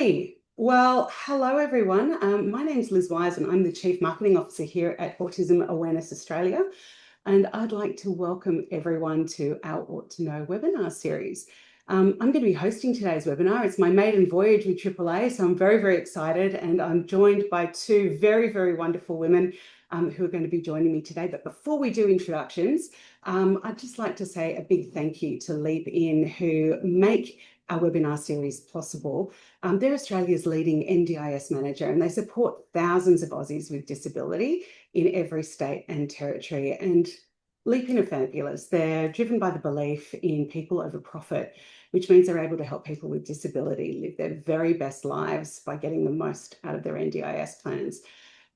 Alrighty. Well, hello everyone. My name's Liz Wise and I'm the Chief Marketing Officer here at Autism Awareness Australia. And I'd like to welcome everyone to our Ought to Know webinar series. I'm going to be hosting today's webinar. It's my maiden voyage with AAA, so I'm very, very excited. And I'm joined by two very, very wonderful women who are going to be joining me today. But before we do introductions, I'd just like to say a big thank you to Leap In, who make our webinar series possible. They're Australia's leading NDIS manager, and they support thousands of Aussies with disability in every state and territory. And Leap In are fabulous. They're driven by the belief in people over profit, which means they're able to help people with disability live their very best lives by getting the most out of their NDIS plans.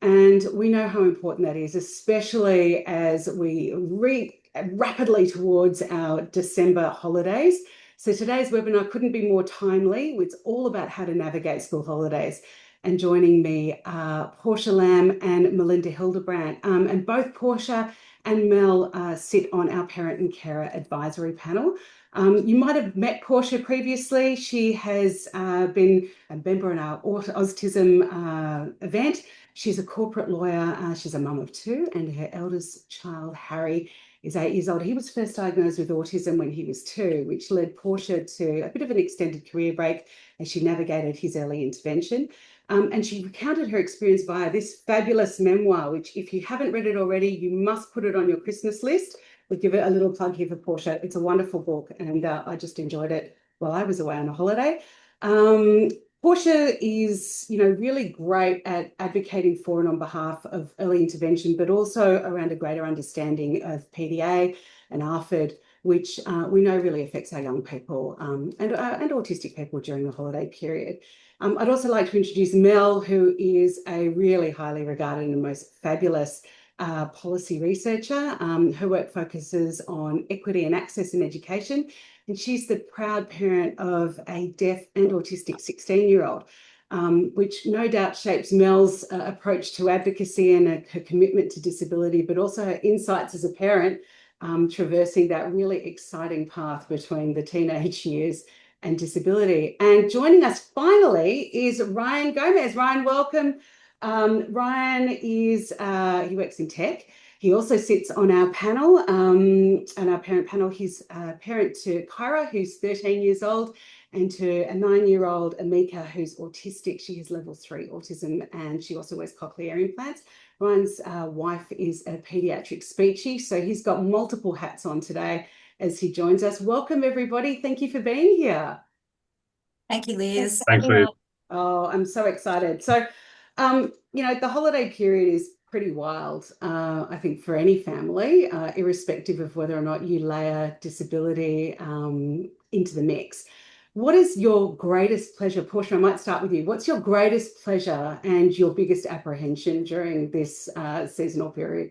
And we know how important that is, especially as we rapidly towards our December holidays. So today's webinar couldn't be more timely. It's all about how to navigate school holidays. And joining me are Portia Lamb and Melinda Hildebrandt. And both Portia and Mel sit on our Parent and Carer Advisory Panel. You might have met Portia previously. She has been a member in our autism event. She's a corporate lawyer. She's a mum of two, and her eldest child, Harry, is 8 years old. He was first diagnosed with autism when he was 2, which led Portia to a bit of an extended career break as she navigated his early intervention. And she recounted her experience via this fabulous memoir, which if you haven't read it already, you must put it on your Christmas list. We'll give it a little plug here for Portia. It's a wonderful book, and I just enjoyed it while I was away on a holiday. Portia is, really great at advocating for and on behalf of early intervention, but also around a greater understanding of PDA and ARFID, which we know really affects our young people and autistic people during the holiday period. I'd also like to introduce Mel, who is a really highly regarded and most fabulous policy researcher. Her work focuses on equity and access in education, and she's the proud parent of a deaf and autistic 16-year-old, which no doubt shapes Mel's approach to advocacy and her commitment to disability, but also her insights as a parent, traversing that really exciting path between the teenage years and disability. And joining us finally is Ryan Gomez. Ryan, welcome. Ryan he works in tech. He also sits on our panel, and our parent panel. He's a parent to Kyra, who's 13 years old, and to a 9-year-old Amika, who's autistic. She has level 3 autism, and she also wears cochlear implants. Ryan's wife is a pediatric speechy, so he's got multiple hats on today as he joins us. Welcome, everybody. Thank you for being here. Thank you, Liz. Thanks, Liz. Oh, I'm so excited. So, the holiday period is pretty wild, I think, for any family, irrespective of whether or not you layer disability into the mix. What is your greatest pleasure? Portia, I might start with you. What's your greatest pleasure and your biggest apprehension during this seasonal period?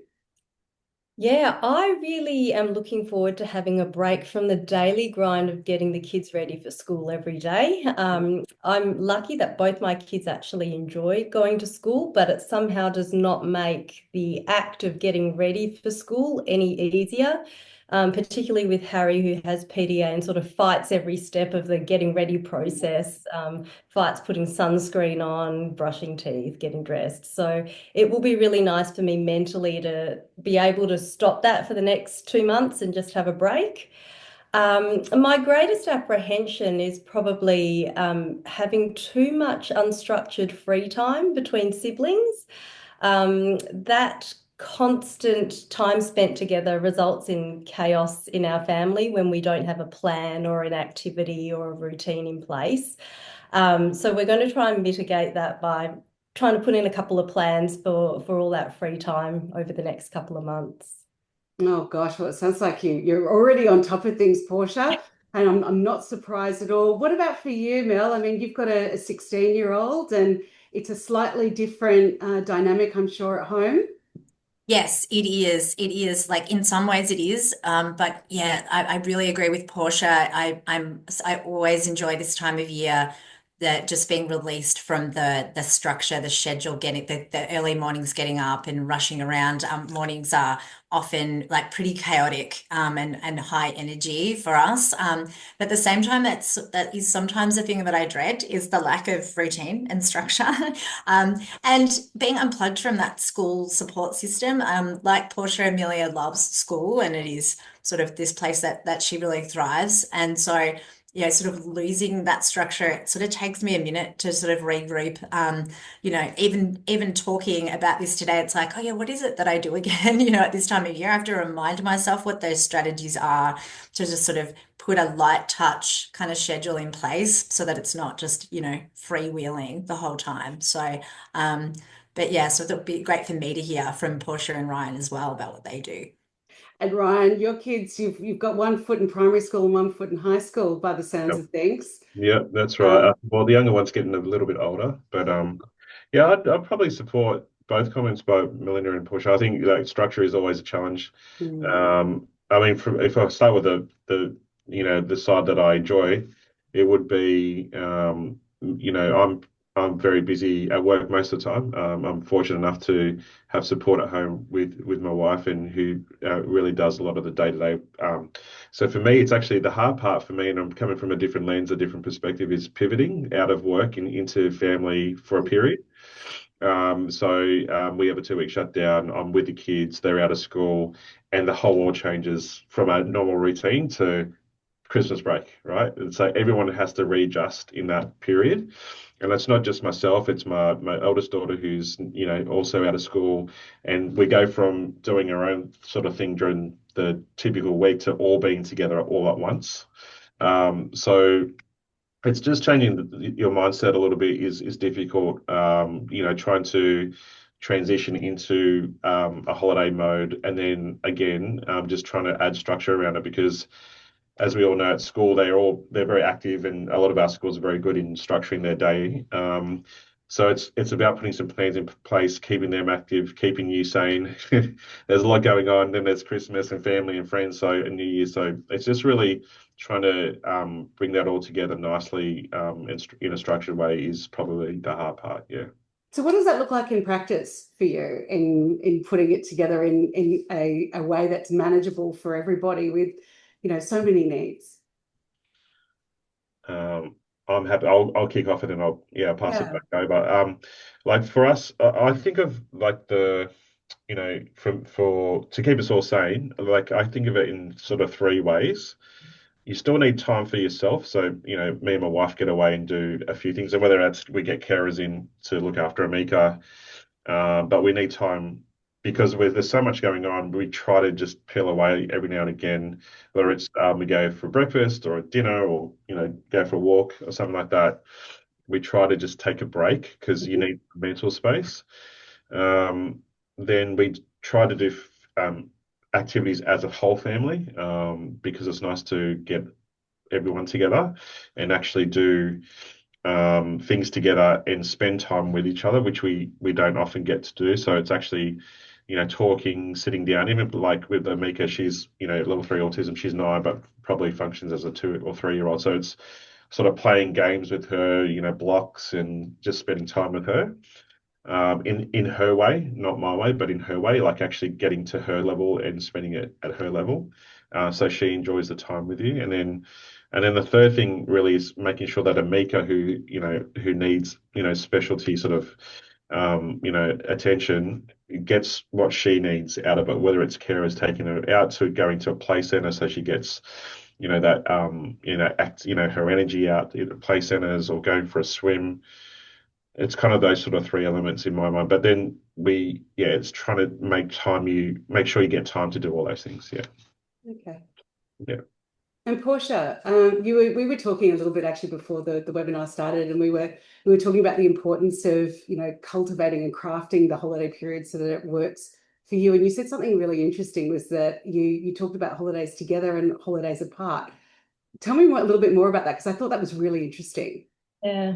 Yeah, I really am looking forward to having a break from the daily grind of getting the kids ready for school every day. I'm lucky that both my kids actually enjoy going to school, but it somehow does not make the act of getting ready for school any easier. Particularly with Harry, who has PDA and sort of fights every step of the getting ready process, fights putting sunscreen on, brushing teeth, getting dressed. So it will be really nice for me mentally to be able to stop that for the next 2 months and just have a break. My greatest apprehension is probably having too much unstructured free time between siblings. That constant time spent together results in chaos in our family when we don't have a plan or an activity or a routine in place. So we're going to try and mitigate that by trying to put in a couple of plans for all that free time over the next couple of months. Oh gosh, well, it sounds like you're already on top of things, Portia, and I'm not surprised at all. What about for you, Mel? I mean, you've got a 16-year-old, and it's a slightly different dynamic, I'm sure, at home. Yes, it is. It is, like, in some ways it is. But yeah, I really agree with Portia. I always enjoy this time of year. the just being released from the structure, the schedule, getting the early mornings, getting up and rushing around. Mornings are often like pretty chaotic and high energy for us. But at the same time, that is sometimes the thing that I dread is the lack of routine and structure. And being unplugged from that school support system. Like Portia, Amelia loves school, and it is sort of this place that she really thrives. And so, yeah, sort of losing that structure, it sort of takes me a minute to sort of regroup. Even talking about this today, it's like, oh yeah, what is it that I do again? At this time of year, I have to remind myself what those strategies are to just sort of put a light touch kind of schedule in place so that it's not just, freewheeling the whole time. So, but yeah, so it'll be great for me to hear from Portia and Ryan as well about what they do. And Ryan, your kids, you've got one foot in primary school and one foot in high school by the sounds Yep. of things. Yeah, that's right. Um, Well, the younger one's getting a little bit older, but yeah, I'd probably support both comments by Melinda and Portia. I think like structure is always a challenge. I mean, if I start with the side that I enjoy, it would be I'm very busy at work most of the time. I'm fortunate enough to have support at home with my wife, and who really does a lot of the day-to-day. So for me, it's actually the hard part for me, and I'm coming from a different lens, a different perspective, is pivoting out of work and into family for a period. So we have a 2-week shutdown. I'm with the kids, they're out of school, and the whole world changes from a normal routine to Christmas break, right? And so everyone has to readjust in that period. And it's not just myself, it's my eldest daughter who's, also out of school. And we go from doing our own sort of thing during the typical week to all being together all at once. So it's just changing your mindset a little bit is difficult. Trying to transition into a holiday mode, and then again, just trying to add structure around it, because as we all know at school, they're very active, and a lot of our schools are very good in structuring their day. So it's about putting some plans in place, keeping them active, keeping you sane. There's a lot going on. Then there's Christmas and family and friends, and New Year. So it's just really trying to bring that all together nicely in a structured way is probably the hard part. Yeah. So what does that look like in practice for you in putting it together in a way that's manageable for everybody with, so many needs? I'm happy. I'll kick off, and then I'll pass it back over. Like for us, I think of like to keep us all sane. Like I think of it in sort of 3 ways. You still need time for yourself. So, me and my wife get away and do a few things, and whether that's we get carers in to look after Amika, but we need time because there's so much going on. We try to just peel away every now and again, whether it's we go for breakfast or a dinner, or go for a walk or something like that. We try to just take a break because you need mental space. Then we try to do activities as a whole family, because it's nice to get everyone together and actually do things together and spend time with each other, which we don't often get to do. So it's actually, talking, sitting down, even like with Amika, she's, level 3 autism, she's 9, but probably functions as a 2 or 3-year-old. So it's sort of playing games with her, blocks, and just spending time with her. In her way, not my way, but in her way, like actually getting to her level and spending it at her level, so she enjoys the time with you. And then the third thing really is making sure that Amika, who needs specialty sort of attention, gets what she needs out of it, whether it's carers taking her out to going to a play center so she gets her energy out in play centers, or going for a swim. It's kind of those sort of 3 elements in my mind. But then it's trying to make sure you get time to do all those things. Yeah. Okay. Yeah. And Portia, we were talking a little bit actually before the webinar started, and we were talking about the importance of cultivating and crafting the holiday period so that it works for you. And you said something really interesting, was that you talked about holidays together and holidays apart. Tell me a little bit more about that, because I thought that was really interesting. Yeah.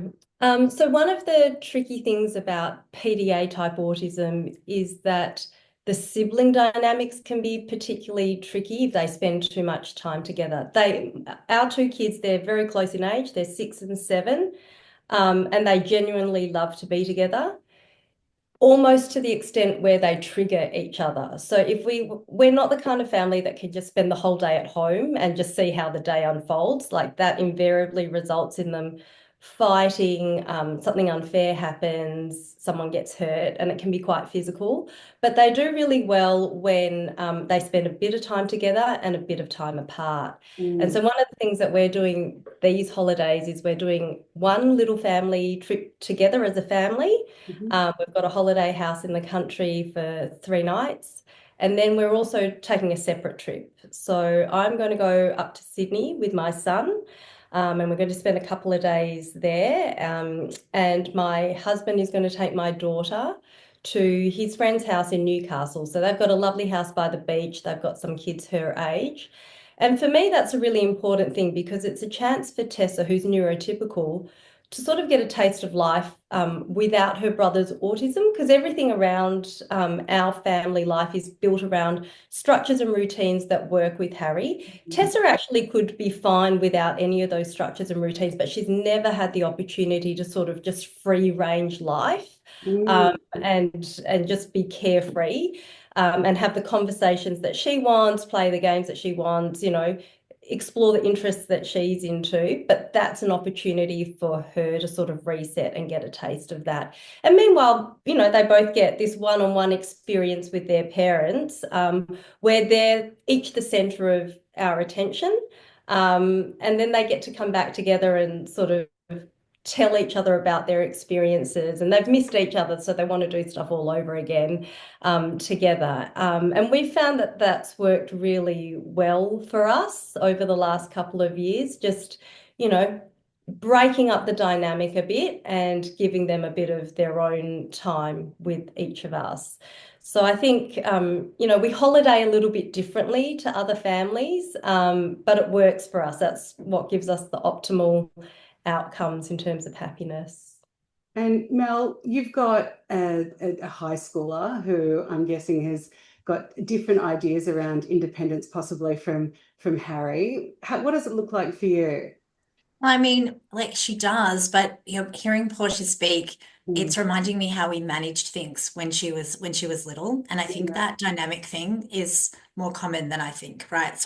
So one of the tricky things about PDA type autism is that the sibling dynamics can be particularly tricky if they spend too much time together. Our 2 kids, they're very close in age. They're 6 and 7. and they genuinely love to be together, almost to the extent where they trigger each other. So if we're not the kind of family that can just spend the whole day at home and just see how the day unfolds. Like that invariably results in them fighting, something unfair happens, someone gets hurt, and it can be quite physical. But they do really well when they spend a bit of time together and a bit of time apart. And so one of the things that we're doing these holidays is we're doing one little family trip together as a family. We've got a holiday house in the country for 3 nights. And then we're also taking a separate trip. So I'm going to go up to Sydney with my son, and we're going to spend a couple of days there. And my husband is going to take my daughter to his friend's house in Newcastle. So they've got a lovely house by the beach. They've got some kids her age. And for me, that's a really important thing because it's a chance for Tessa, who's neurotypical, to sort of get a taste of life without her brother's autism, because everything around our family life is built around structures and routines that work with Harry. Tessa actually could be fine without any of those structures and routines, but she's never had the opportunity to sort of just free range life and just be carefree and have the conversations that she wants, play the games that she wants, explore the interests that she's into, but that's an opportunity for her to sort of reset and get a taste of that. And meanwhile, they both get this one-on-one experience with their parents, where they're each the center of our attention. And then they get to come back together and sort of tell each other about their experiences, and they've missed each other, so they want to do stuff all over again together. And we found that that's worked really well for us over the last couple of years, just, breaking up the dynamic a bit and giving them a bit of their own time with each of us. So I think, we holiday a little bit differently to other families, but it works for us. That's what gives us the optimal outcomes in terms of happiness. And Mel, you've got a high schooler who I'm guessing has got different ideas around independence, possibly from Harry. What does it look like for you? I mean, like she does, but hearing Portia speak, it's reminding me how we managed things when she was little, and I think that dynamic thing is more common than I think, right?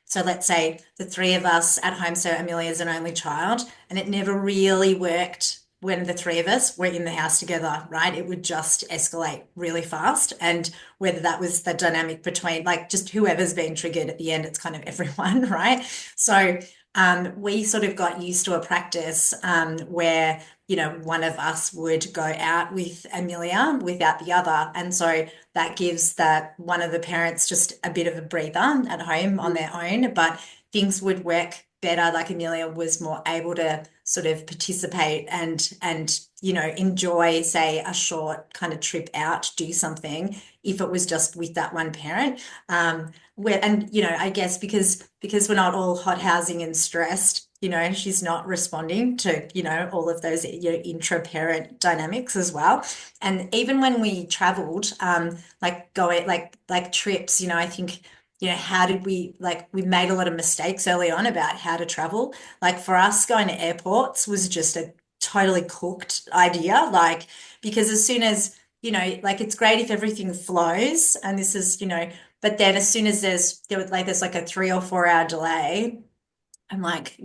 So let's say the three of us at home. So Amelia's an only child, and it never really worked when the three of us were in the house together, right? It would just escalate really fast, and whether that was the dynamic between like just whoever's being triggered at the end, it's kind of everyone, right? So we sort of got used to a practice where, one of us would go out with Amelia without the other. And so that gives that one of the parents just a bit of a breather at home on their own, but things would work better. Like Amelia was more able to sort of participate and enjoy, say, a short kind of trip out, do something if it was just with that one parent. I guess because we're not all hot housing and stressed, she's not responding to, all of those, intra-parent dynamics as well. And even when we traveled, like trips, I think, how did we made a lot of mistakes early on about how to travel. Like for us, going to airports was just a totally cooked idea, because as soon as, it's great if everything flows, and this is, but then as soon as there's like a 3 or 4 hour delay, I'm like,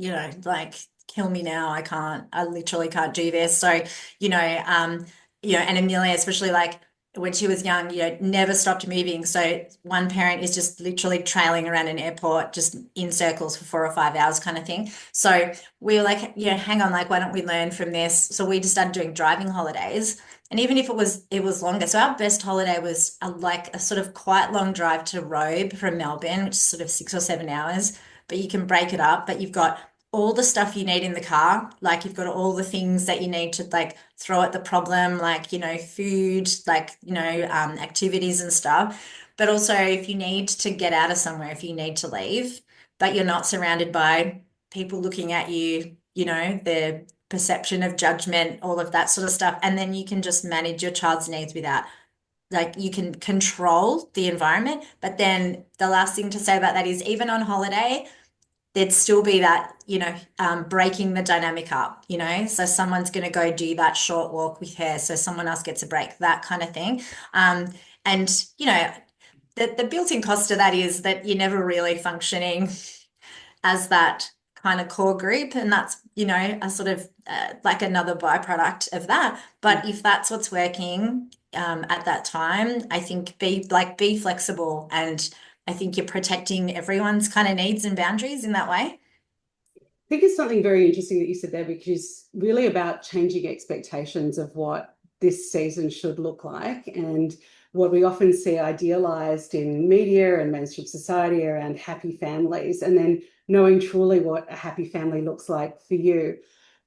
kill me now. I literally can't do this. So, and Amelia, especially like when she was young, never stopped moving. So one parent is just literally trailing around an airport, just in circles for 4 or 5 hours kind of thing. So we were like, hang on, why don't we learn from this? So we just started doing driving holidays. And even if it was longer. So our best holiday was a sort of quite long drive to Robe from Melbourne, which is sort of 6 or 7 hours, but you can break it up, but you've got all the stuff you need in the car. Like you've got all the things that you need to throw at the problem, food, activities and stuff. But also if you need to get out of somewhere, if you need to leave, but you're not surrounded by people looking at you, the perception of judgment, all of that sort of stuff. And then you can just manage your child's needs without, you can control the environment. But then the last thing to say about that is even on holiday, there'd still be that, breaking the dynamic up, so someone's going to go do that short walk with her, so someone else gets a break, that kind of thing. And the built-in cost of that is that you're never really functioning as that kind of core group, and that's a sort of like another byproduct of that. But if that's what's working at that time, I think be flexible, and I think you're protecting everyone's kind of needs and boundaries in that way. I think it's something very interesting that you said there, because really about changing expectations of what this season should look like, and what we often see idealized in media and mainstream society around happy families, and then knowing truly what a happy family looks like for you.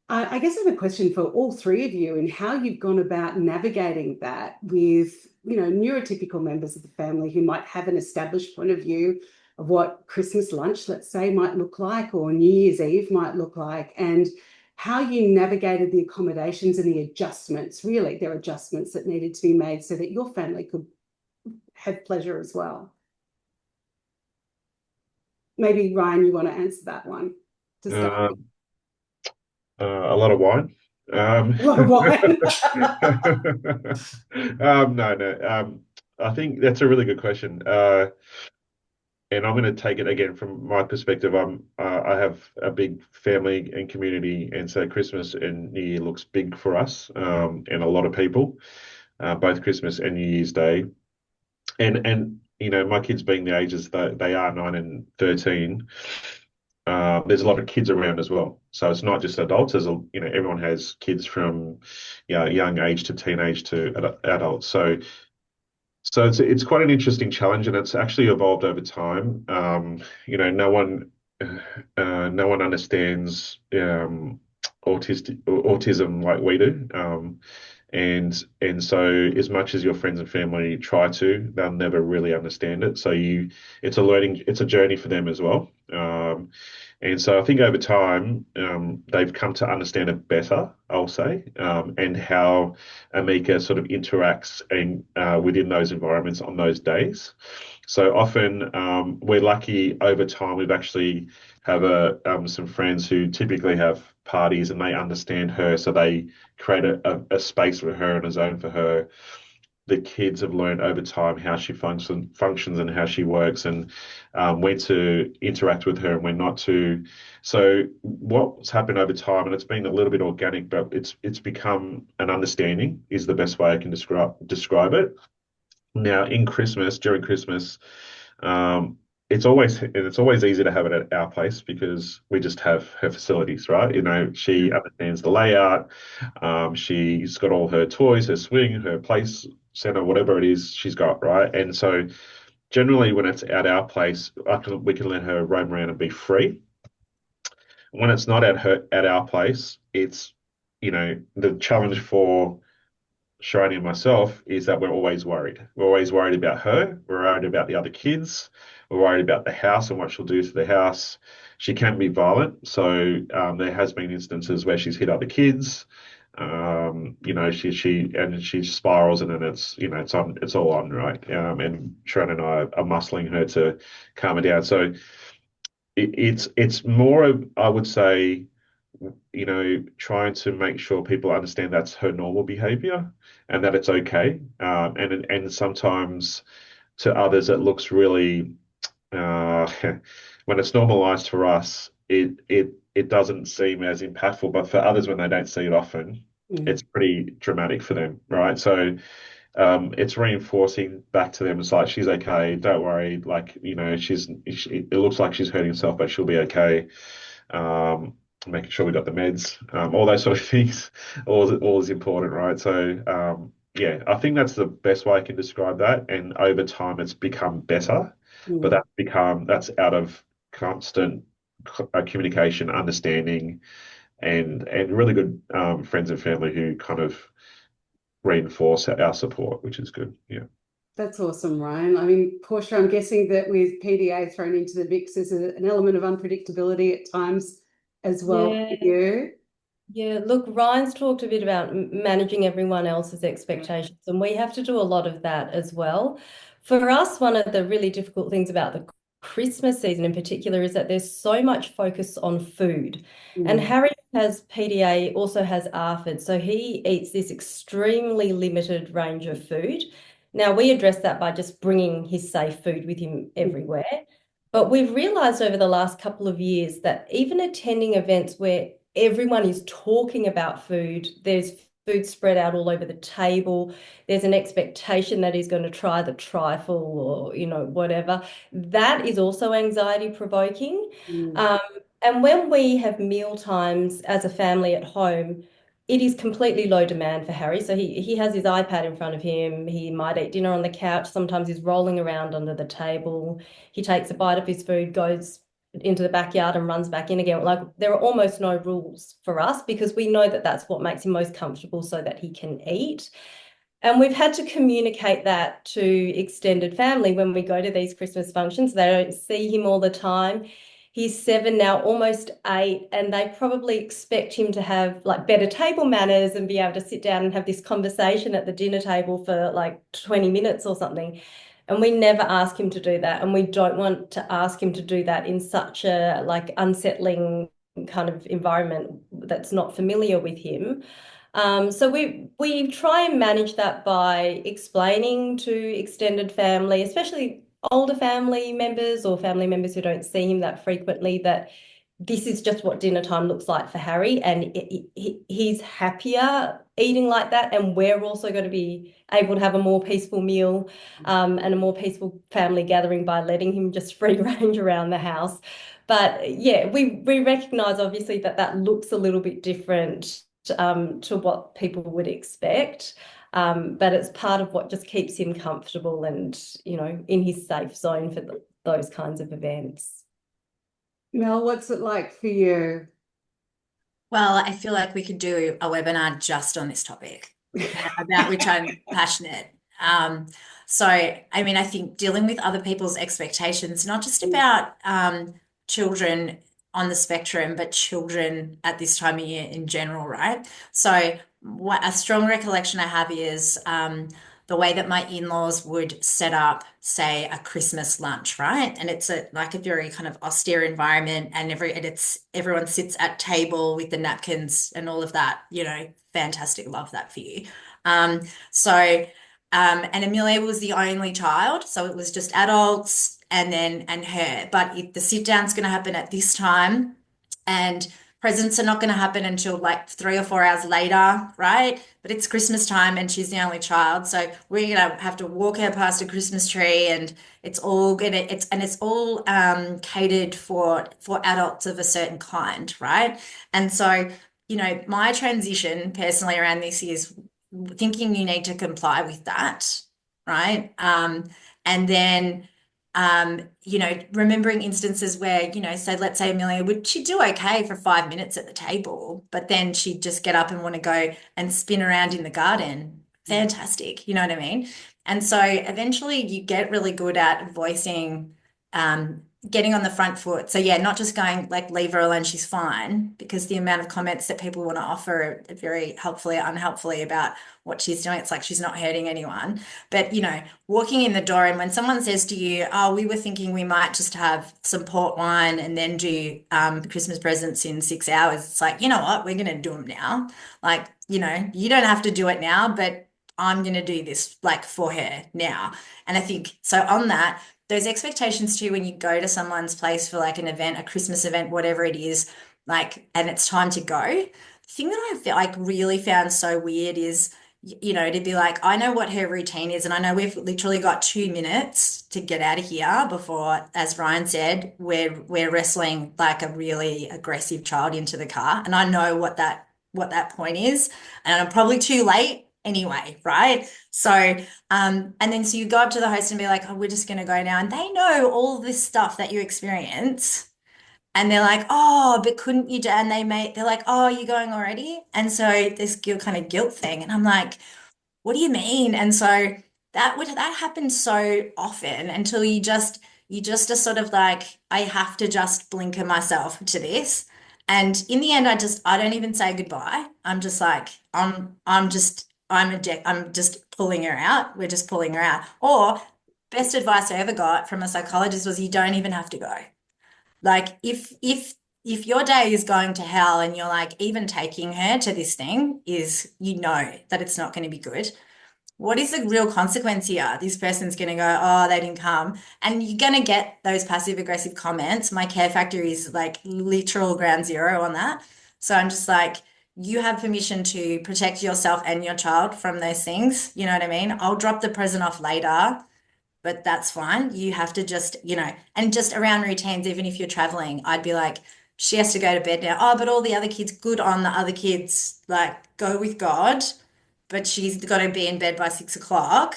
I guess I have a question for all three of you, and how you've gone about navigating that with, neurotypical members of the family who might have an established point of view of what Christmas lunch, let's say, might look like, or New Year's Eve might look like, and how you navigated the accommodations and the adjustments. Really, there are adjustments that needed to be made so that your family could have pleasure as well. Maybe, Ryan, you want to answer that one to start with? A lot of wine. A lot of wine. No. I think that's a really good question. And I'm going to take it again from my perspective. I have a big family and community, and so Christmas and New Year looks big for us, and a lot of people, both Christmas and New Year's Day. And my kids being the ages that they are, 9 and 13, there's a lot of kids around as well. So it's not just adults. Everyone has kids from young age to teenage to adults. So it's quite an interesting challenge, and it's actually evolved over time. No one understands autism like we do, and so as much as your friends and family try to, they'll never really understand it. So it's a journey for them as well. And so I think over time, they've come to understand it better, I'll say, and how Amika sort of interacts within those environments on those days. So often, we're lucky over time. We've actually have some friends who typically have parties, and they understand her, so they create a space for her and a zone for her. The kids have learned over time how she functions and how she works, and when to interact with her and when not to. So what's happened over time, and it's been a little bit organic, but it's become an understanding is the best way I can describe it. Now, during Christmas, it's always easy to have it at our place because we just have her facilities, right? She understands the layout. She's got all her toys, her swing, her place center, whatever it is she's got, right? And so generally when it's at our place, we can let her roam around and be free. When it's not at our place, it's, the challenge for Shani and myself is that we're always worried. We're always worried about her. We're worried about the other kids. We're worried about the house and what she'll do to the house. She can be violent. So there has been instances where she's hit other kids. She spirals, and then it's all on, right? And Sharon and I are muscling her to calm her down. So it's more of, I would say, trying to make sure people understand that's her normal behavior and that it's okay. And sometimes to others it looks really when it's normalized for us, it doesn't seem as impactful, but for others, when they don't see it often, it's pretty dramatic for them, right? So it's reinforcing back to them. It's like, she's okay, don't worry. Like, it looks like she's hurting herself, but she'll be okay. Making sure we got the meds, all those sort of things, all is important, right? So I think that's the best way I can describe that. And over time, it's become better, but that's out of constant communication, understanding, and really good friends and family who kind of reinforce our support, which is good. Yeah. That's awesome, Ryan. I mean, Portia, I'm guessing that with PDA thrown into the mix, there's an element of unpredictability at times as well for you. Yeah, look, Ryan's talked a bit about managing everyone else's expectations, and we have to do a lot of that as well. For us, one of the really difficult things about the Christmas season in particular is that there's so much focus on food. And Mm. Harry has PDA, also has ARFID, so he eats this extremely limited range of food. Now, we address that by just bringing his safe food with him everywhere. But we've realized over the last couple of years that even attending events where everyone is talking about food, there's food spread out all over the table, there's an expectation that he's going to try the trifle or, whatever. That is also anxiety provoking. Mm. Um, and when we have meal times as a family at home, it is completely low demand for Harry. So he has his iPad in front of him. He might eat dinner on the couch. Sometimes he's rolling around under the table. He takes a bite of his food, goes into the backyard and runs back in again. Like, there are almost no rules for us because we know that that's what makes him most comfortable so that he can eat. And we've had to communicate that to extended family when we go to these Christmas functions. They don't see him all the time. He's 7 now, almost 8, and they probably expect him to have like better table manners and be able to sit down and have this conversation at the dinner table for like 20 minutes or something. And we never ask him to do that. And we don't want to ask him to do that in such a like unsettling kind of environment that's not familiar with him. So we try and manage that by explaining to extended family, especially older family members or family members who don't see him that frequently, that this is just what dinner time looks like for Harry, and he's happier eating like that, and we're also going to be able to have a more peaceful meal and a more peaceful family gathering by letting him just free range around the house. But yeah, we recognise obviously that that looks a little bit different to what people would expect. But it's part of what just keeps him comfortable and, in his safe zone for those kinds of events. Mel, what's it like for you? Well, I feel like we could do a webinar just on this topic, about which I'm passionate. So, I mean, I think dealing with other people's expectations, not just about children on the spectrum, but children at this time of year in general, right? So, what a strong recollection I have is the way that my in-laws would set up, say, a Christmas lunch, right? And it's like a very kind of austere environment, and everyone sits at table with the napkins and all of that, fantastic. Love that for you. So and Amelia was the only child, so it was just adults and her. But the sit down's going to happen at this time, and presents are not going to happen until like 3 or 4 hours later, right? But it's Christmas time and she's the only child, so we're gonna have to walk her past a Christmas tree, and it's all catered for adults of a certain kind, right? And so, my transition personally around this is thinking you need to comply with that, right? And then remembering instances where, so let's say Amelia, would she do okay for 5 minutes at the table, but then she'd just get up and want to go and spin around in the garden. Fantastic, you know what I mean? And so eventually you get really good at voicing, getting on the front foot. So yeah, not just going like, leave her alone, she's fine, because the amount of comments that people want to offer are very helpfully or unhelpfully about what she's doing. It's like she's not hurting anyone. But, walking in the door, and when someone says to you, oh, we were thinking we might just have some port wine and then do Christmas presents in 6 hours. It's like, you know what, we're going to do them now. Like, you don't have to do it now, but I'm going to do this like for her now. And I think so on that, those expectations too, when you go to someone's place for like an event, a Christmas event, whatever it is, like, and it's time to go. The thing that I feel like really found so weird is, to be like, I know what her routine is, and I know we've literally got 2 minutes to get out of here before, as Ryan said, we're wrestling like a really aggressive child into the car, and I know what that point is, and I'm probably too late anyway, right? So, and then so you go up to the host and be like, oh, we're just going to go now, and they know all this stuff that you experience. And they're like, oh, but couldn't you do? And they're like, oh, are you going already? And so this kind of guilt thing. And I'm like, what do you mean? And so that happens so often until you just are sort of like, I have to just blinker myself to this. And in the end, I don't even say goodbye. I'm just like, I'm just pulling her out. We're just pulling her out. Or best advice I ever got from a psychologist was you don't even have to go. Like if your day is going to hell and you're like, even taking her to this thing is, you know that it's not going to be good. What is the real consequence here? This person's going to go, oh, they didn't come. And you're going to get those passive aggressive comments. My care factor is like literal ground zero on that. So I'm just like, you have permission to protect yourself and your child from those things. You know what I mean? I'll drop the present off later, but that's fine. You have to just, and just around routines, even if you're traveling, I'd be like, she has to go to bed now. Oh, but all the other kids, good on the other kids, like go with God, but she's got to be in bed by 6 o'clock,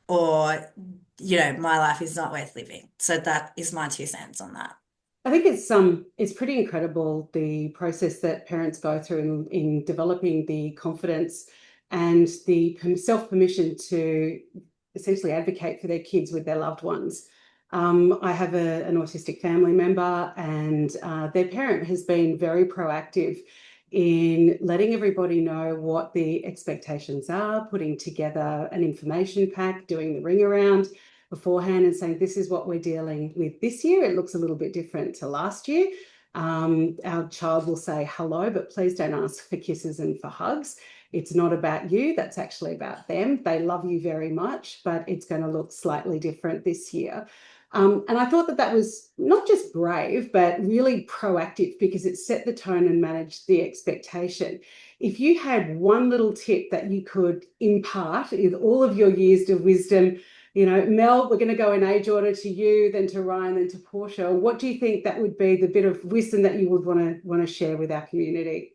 or, my life is not worth living. So that is my 2 cents on that. I think it's pretty incredible the process that parents go through in developing the confidence and the self-permission to essentially advocate for their kids with their loved ones. I have an autistic family member, and their parent has been very proactive in letting everybody know what the expectations are, putting together an information pack, doing the ring around beforehand and saying, this is what we're dealing with this year. It looks a little bit different to last year. Our child will say hello, but please don't ask for kisses and for hugs. It's not about you. That's actually about them. They love you very much, but it's going to look slightly different this year. And I thought that was not just brave, but really proactive, because it set the tone and managed the expectation. If you had one little tip that you could impart with all of your years of wisdom, Mel, we're going to go in age order to you, then to Ryan, then to Portia. What do you think that would be the bit of wisdom that you would want to share with our community?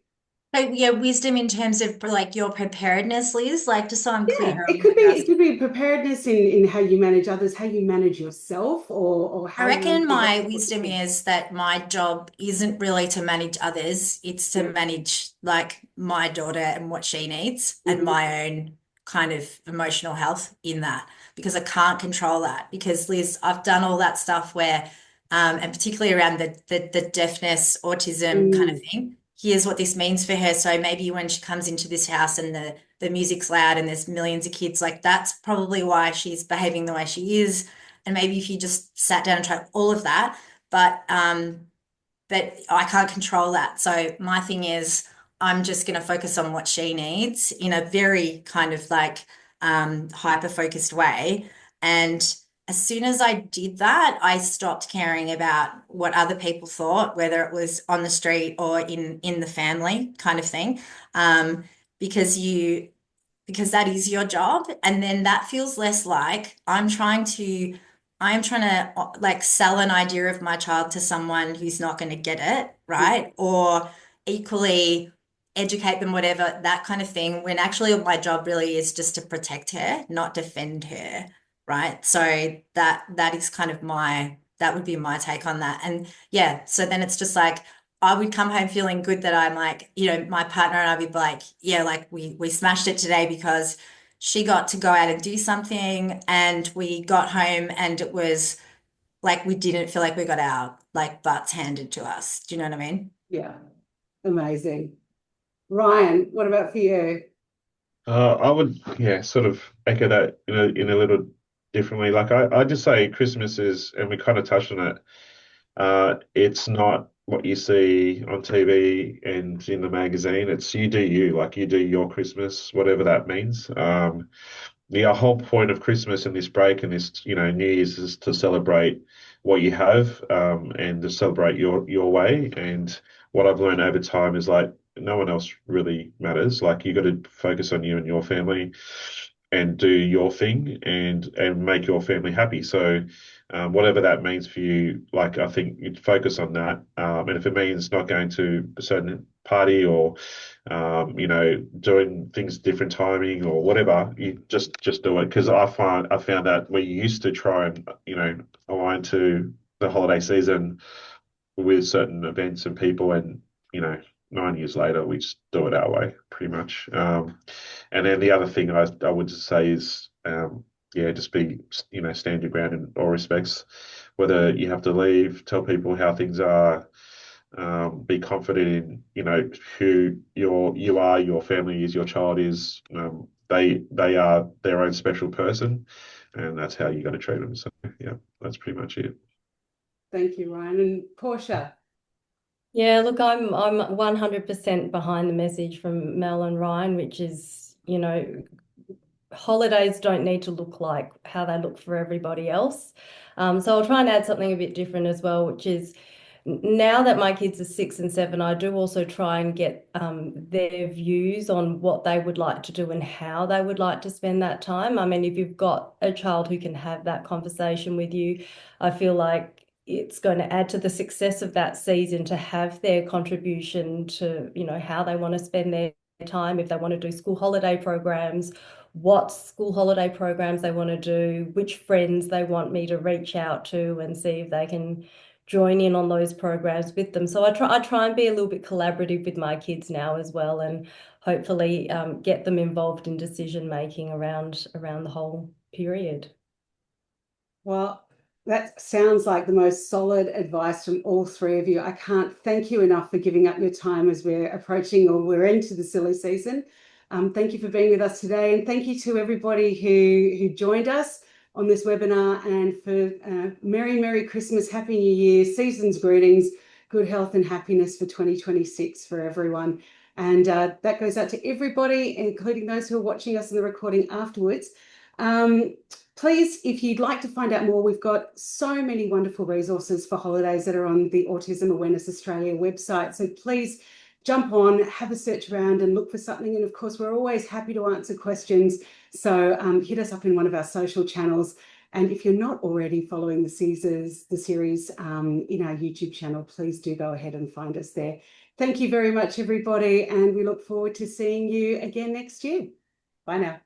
So yeah, wisdom in terms of like your preparedness, Liz, like just so I'm Yeah, clear on it what you're asking. could be preparedness in how you manage others, how you manage yourself, or I how reckon you my what wisdom you do. is that my job isn't really to manage others, it's to Yeah. manage like my daughter and what she needs and Mhm. my own kind of emotional health in that, because I can't control that. Because Liz, I've done all that stuff where, and particularly around the deafness, autism kind of Mm. thing. Here's what this means for her. So maybe when she comes into this house and the music's loud and there's millions of kids, like that's probably why she's behaving the way she is. And maybe if you just sat down and tried all of that, but I can't control that. So my thing is I'm just going to focus on what she needs in a very kind of like hyper focused way. And as soon as I did that, I stopped caring about what other people thought, whether it was on the street or in the family kind of thing. Um, because because that is your job. And then that feels less like I'm trying to like sell an idea of my child to someone who's not going to get it, right? Or equally educate them, whatever, that kind of thing, when actually my job really is just to protect her, not defend her, right? So that is kind of that would be my take on that. And yeah, so then it's just like I would come home feeling good that I'm like, my partner and I would be like, yeah, like we smashed it today because she got to go out and do something and we got home and it was like we didn't feel like we got our like butts handed to us. Do you know what I mean? Yeah, amazing. Ryan, what about for you? I would, yeah, sort of echo that in a little differently. Like I just say Christmas is, and we kind of touched on it. It's not what you see on TV and in the magazine. It's you do you, like you do your Christmas, whatever that means. The whole point of Christmas and this break and this, New Year's is to celebrate what you have, and to celebrate your way. And what I've learned over time is like no one else really matters. Like you got to focus on you and your family and do your thing and make your family happy. So whatever that means for you, like I think you'd focus on that. And if it means not going to a certain party or doing things different timing or whatever, you just do it. Because I found that we used to try and align to the holiday season with certain events and people, and 9 years later we just do it our way pretty much. And then the other thing I would just say is yeah, just be stand your ground in all respects, whether you have to leave, tell people how things are, be confident in who you are, your family is, your child is. they are their own special person, and that's how you got to treat them. So yeah, that's pretty much it. Thank you, Ryan. And Portia. Yeah, look, I'm 100% behind the message from Mel and Ryan, which is, you know, holidays don't need to look like how they look for everybody else. So I'll try and add something a bit different as well, which is now that my kids are 6 and 7, I do also try and get their views on what they would like to do and how they would like to spend that time. I mean, if you've got a child who can have that conversation with you, I feel like it's going to add to the success of that season to have their contribution to, you know, how they want to spend their time, if they want to do school holiday programs, what school holiday programs they want to do, which friends they want me to reach out to and see if they can join in on those programs with them. So I try and be a little bit collaborative with my kids now as well, and hopefully get them involved in decision making around the whole period. Well, that sounds like the most solid advice from all three of you. I can't thank you enough for giving up your time as we're approaching, or we're into, the silly season. Thank you for being with us today, and thank you to everybody who joined us on this webinar, and for Merry Christmas, Happy New Year, season's greetings, good health and happiness for 2026 for everyone. And that goes out to everybody, including those who are watching us in the recording afterwards. Please, if you'd like to find out more, we've got so many wonderful resources for holidays that are on the Autism Awareness Australia website. So please jump on, have a search around and look for something. And of course, we're always happy to answer questions. So hit us up in one of our social channels. And if you're not already following the series in our YouTube channel, please do go ahead and find us there. Thank you very much, everybody. And we look forward to seeing you again next year. Bye now.